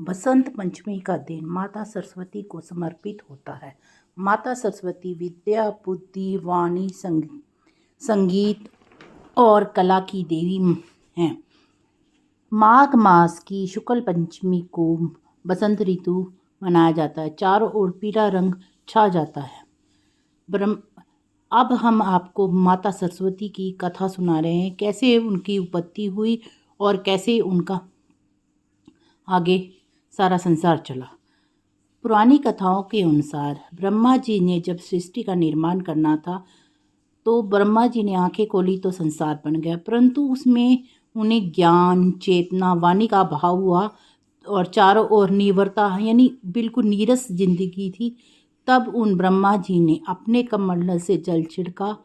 बसंत पंचमी का दिन माता सरस्वती को समर्पित होता है। माता सरस्वती विद्या, बुद्धि, वाणी, संगीत और कला की देवी हैं। माघ मास की शुक्ल पंचमी को बसंत ऋतु मनाया जाता है। चारों ओर पीला रंग छा जाता है। अब हम आपको माता सरस्वती की कथा सुना रहे हैं, कैसे उनकी उत्पत्ति हुई और कैसे उनका आगे सारा संसार चला। पुरानी कथाओं के अनुसार ब्रह्मा जी ने जब सृष्टि का निर्माण करना था तो ब्रह्मा जी ने आंखें खोली तो संसार बन गया, परंतु उसमें उन्हें ज्ञान, चेतना, वाणी का अभाव हुआ और चारों ओर निर्भरता यानी बिल्कुल नीरस जिंदगी थी। तब उन ब्रह्मा जी ने अपने कमंडल से जल छिड़का,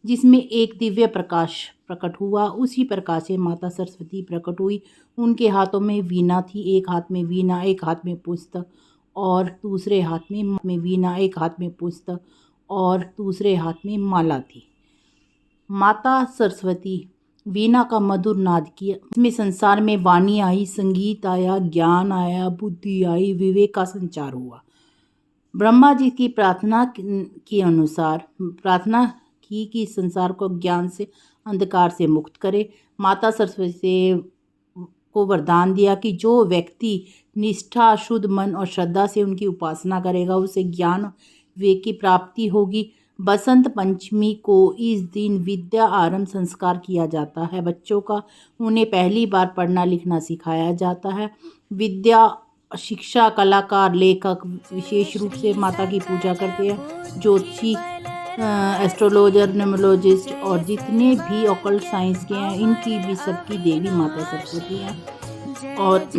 जिसमें एक दिव्य प्रकाश प्रकट हुआ। उसी प्रकाश से माता सरस्वती प्रकट हुई। उनके हाथों में वीणा थी, एक हाथ में वीणा, एक हाथ में पुस्तक और दूसरे हाथ में वीणा, एक हाथ में पुस्तक और दूसरे हाथ में माला थी। माता सरस्वती वीणा का मधुर नाद किया, इसमें संसार में वाणी आई, संगीत आया, ज्ञान आया, बुद्धि आई, विवेक का संचार हुआ। ब्रह्मा जी की प्रार्थना के अनुसार प्रार्थना की कि संसार को ज्ञान से, अंधकार से मुक्त करे। माता सरस्वती से को वरदान दिया कि जो व्यक्ति निष्ठा, शुद्ध मन और श्रद्धा से उनकी उपासना करेगा उसे ज्ञान विवेक की प्राप्ति होगी। बसंत पंचमी को इस दिन विद्या आरंभ संस्कार किया जाता है बच्चों का। उन्हें पहली बार पढ़ना लिखना सिखाया जाता है। विद्या, शिक्षा, कलाकार, लेखक विशेष रूप से माता की पूजा करते हैं। ज्योतिषी, एस्ट्रोलॉजर, न्यूमरोलॉजिस्ट और जितने भी ऑकल्ट साइंस के हैं, इनकी भी सबकी देवी माता सरस्वती हैं। और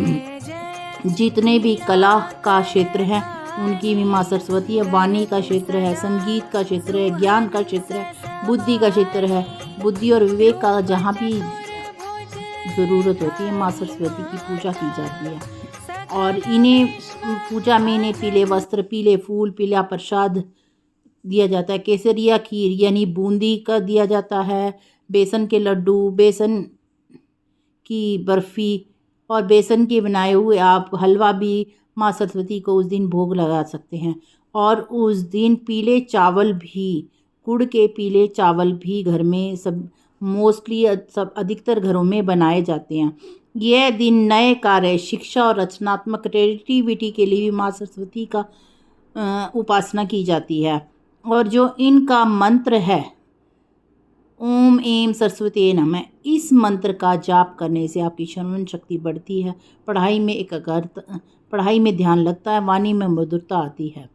जितने भी कला का क्षेत्र है उनकी भी माँ सरस्वती है। वाणी का क्षेत्र है, संगीत का क्षेत्र है, ज्ञान का क्षेत्र है, बुद्धि का क्षेत्र है। बुद्धि और विवेक का जहाँ भी ज़रूरत होती है माँ सरस्वती की पूजा की जाती है। और इन्हें पूजा में इन्हें पीले वस्त्र, पीले फूल, पीला प्रसाद दिया जाता है। केसरिया खीर यानी बूंदी का दिया जाता है, बेसन के लड्डू, बेसन की बर्फ़ी और बेसन के बनाए हुए आप हलवा भी माँ सरस्वती को उस दिन भोग लगा सकते हैं। और उस दिन पीले चावल भी, गुड़ के पीले चावल भी घर में सब मोस्टली सब अधिकतर घरों में बनाए जाते हैं। यह दिन नए कार्य, शिक्षा और रचनात्मक क्रिएटिविटी के लिए भी माँ सरस्वती का उपासना की जाती है। और जो इनका मंत्र है ओम ऐं सरस्वती नमः, इस मंत्र का जाप करने से आपकी श्रवण शक्ति बढ़ती है, पढ़ाई में ध्यान लगता है, वाणी में मधुरता आती है।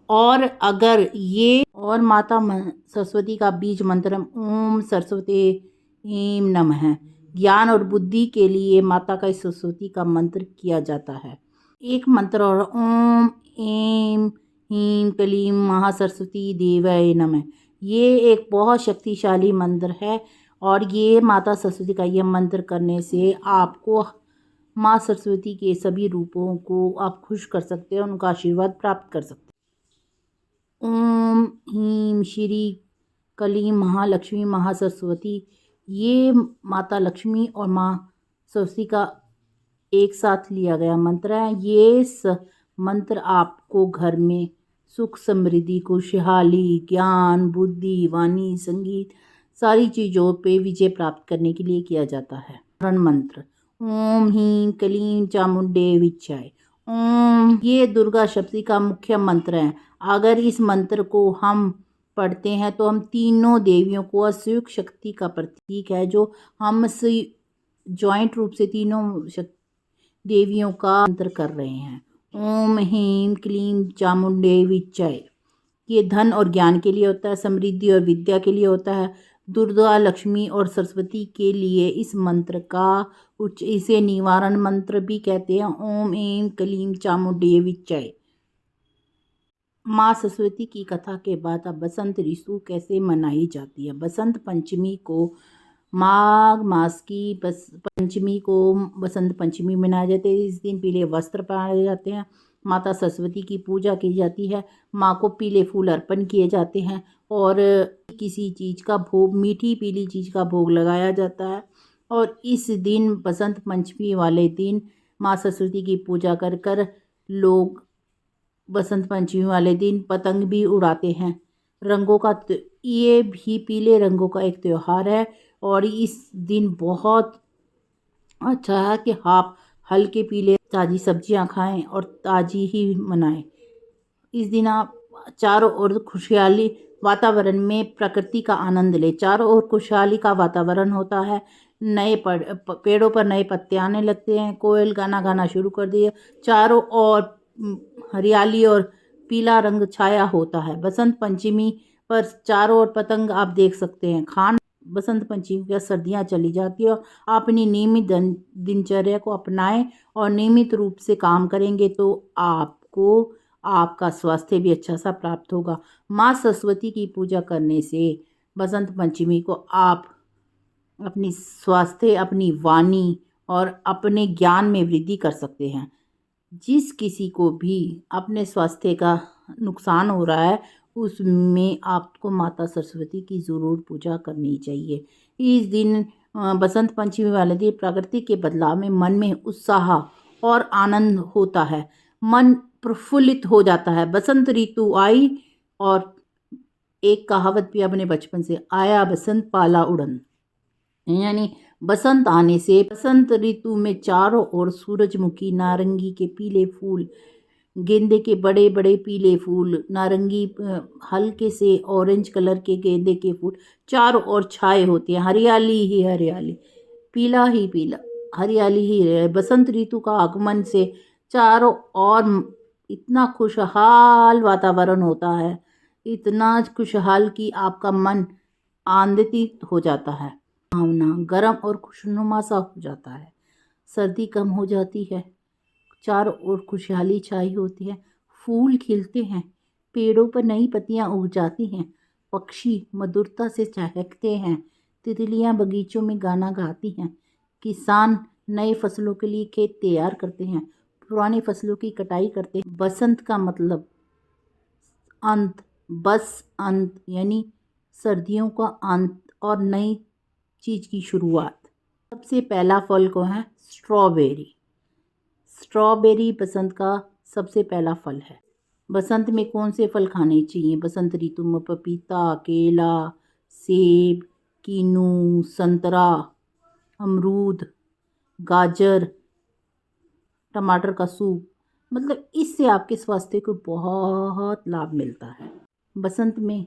और अगर ये और माता सरस्वती का बीज मंत्र ओम सरस्वती ऐं नमः, ज्ञान और बुद्धि के लिए माता का सरस्वती का मंत्र किया जाता है। एक मंत्र और ओम ऐं ह्रीं क्लीं महासरस्वती देवाय नमः, ये एक बहुत शक्तिशाली मंत्र है। और ये माता सरस्वती का यह मंत्र करने से आपको माँ सरस्वती के सभी रूपों को आप खुश कर सकते हैं, उनका आशीर्वाद प्राप्त कर सकते हैं। ओम ह्रीं श्री क्लीं महालक्ष्मी महासरस्वती, ये माता लक्ष्मी और माँ सरस्वती का एक साथ लिया गया मंत्र है। ये मंत्र आपको घर में सुख, समृद्धि, खुशहाली, ज्ञान, बुद्धि, वाणी, संगीत सारी चीज़ों पे विजय प्राप्त करने के लिए किया जाता है। मंत्र ओम ह्रीं क्लीं चामुंडे विच्चाय। ओम ये दुर्गा शक्ति का मुख्य मंत्र है। अगर इस मंत्र को हम पढ़ते हैं तो हम तीनों देवियों को, असुख शक्ति का प्रतीक है, जो हम जॉइंट रूप से तीनों देवियों का मंत्र कर रहे हैं। ओम ह्रीं क्लीं चामुंडे विच्चाय, ये धन और ज्ञान के लिए होता है, समृद्धि और विद्या के लिए होता है। दुर्गा, लक्ष्मी और सरस्वती के लिए इस मंत्र का इसे निवारण मंत्र भी कहते हैं। ओम ऐं क्लीं चामुंडे विच्चाय। माँ सरस्वती की कथा के बाद अब बसंत ऋतु कैसे मनाई जाती है। बसंत पंचमी को माघ मास की पंचमी को बसंत पंचमी मनाया जाता है। इस दिन पीले वस्त्र पहनाए जाते हैं, माता सरस्वती की पूजा की जाती है, माँ को पीले फूल अर्पण किए जाते हैं और किसी चीज़ का भोग, मीठी पीली चीज़ का भोग लगाया जाता है। और इस दिन बसंत पंचमी वाले दिन माँ सरस्वती की पूजा कर कर लोग बसंत पंचमी वाले दिन पतंग भी उड़ाते हैं। रंगों का ये भी पीले रंगों का एक त्योहार है और इस दिन बहुत अच्छा है कि आप हल्के पीले ताज़ी सब्जियां खाएं और ताज़ी ही मनाएं। इस दिन आप चारों ओर खुशहाली वातावरण में प्रकृति का आनंद लें। चारों ओर खुशहाली का वातावरण होता है। पेड़ों पर नए पत्ते आने लगते हैं। कोयल गाना गाना शुरू कर दिया। चारों ओर हरियाली और पीला रंग छाया होता है। बसंत पंचमी पर चारों ओर पतंग आप देख सकते हैं। बसंत पंचमी का सर्दियाँ चली जाती है और आप अपनी नियमित दिनचर्या को अपनाएं और नियमित रूप से काम करेंगे तो आपको आपका स्वास्थ्य भी अच्छा सा प्राप्त होगा। माँ सरस्वती की पूजा करने से बसंत पंचमी को आप अपनी स्वास्थ्य, अपनी वाणी और अपने ज्ञान में वृद्धि कर सकते हैं। जिस किसी को भी अपने स्वास्थ्य का नुकसान हो रहा है उसमें आपको माता सरस्वती की ज़रूर पूजा करनी चाहिए। इस दिन बसंत पंचमी वाले दिन प्रकृति के बदलाव में मन में उत्साह और आनंद होता है। मन प्रफुल्लित हो जाता है। बसंत ऋतु आई और एक कहावत भी अपने बचपन से, आया बसंत पाला उड़न, यानी बसंत आने से बसंत ऋतु में चारों ओर सूरजमुखी, नारंगी के पीले फूल, गेंदे के बड़े बड़े पीले फूल, नारंगी हल्के से ऑरेंज कलर के गेंदे के फूल चारों ओर छाए होते हैं। हरियाली ही हरियाली, पीला ही पीला, हरियाली ही है। बसंत ऋतु का आगमन से चारों ओर इतना खुशहाल वातावरण होता है, इतना खुशहाल कि आपका मन आनंदित हो जाता है। भावना गर्म और खुशनुमा सा हो जाता है। सर्दी कम हो जाती है। चारों ओर खुशहाली छाई होती है। फूल खिलते हैं। पेड़ों पर नई पत्तियां उग जाती हैं। पक्षी मधुरता से चहकते हैं। तितलियां बगीचों में गाना गाती हैं। किसान नए फसलों के लिए खेत तैयार करते हैं। पुरानी फसलों की कटाई करते हैं। बसंत का मतलब अंत, बस अंत, यानी सर्दियों का अंत और नई चीज़ की शुरुआत। सबसे पहला फल को है स्ट्रॉबेरी। स्ट्रॉबेरी बसंत का सबसे पहला फल है। बसंत में कौन से फल खाने चाहिए? बसंत ऋतु में पपीता, केला, सेब, कीनू, संतरा, अमरूद, गाजर, टमाटर का सूप, मतलब इससे आपके स्वास्थ्य को बहुत लाभ मिलता है। बसंत में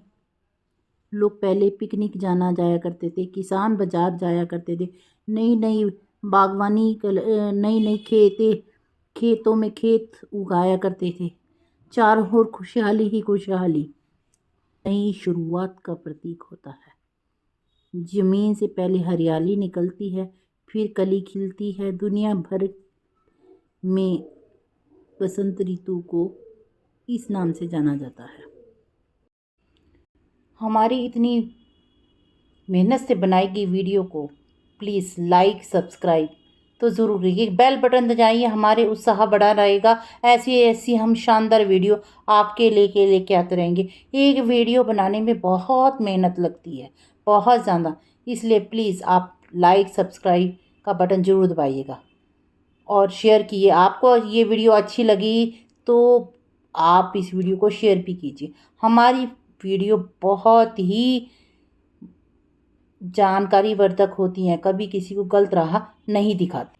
लोग पहले पिकनिक जाया करते थे। किसान बाजार जाया करते थे। नई नई बागवानी, नई नई खेतों में खेत उगाया करते थे। चारों ओर खुशहाली ही खुशहाली, नई शुरुआत का प्रतीक होता है। जमीन से पहले हरियाली निकलती है, फिर कली खिलती है। दुनिया भर में बसंत ऋतु को इस नाम से जाना जाता है। हमारी इतनी मेहनत से बनाई गई वीडियो को प्लीज़ लाइक, सब्सक्राइब तो ज़रूर कीजिए। बेल बटन दबाइए, हमारे उत्साह बढ़ा रहेगा। ऐसी ऐसी हम शानदार वीडियो आपके लेके आते रहेंगे। एक वीडियो बनाने में बहुत मेहनत लगती है, बहुत ज़्यादा, इसलिए प्लीज़ आप लाइक सब्सक्राइब का बटन ज़रूर दबाइएगा और शेयर कीजिए। आपको ये वीडियो अच्छी लगी तो आप इस वीडियो को शेयर भी कीजिए। हमारी वीडियो बहुत ही जानकारीवर्धक होती हैं, कभी किसी को गलत राह नहीं दिखाती।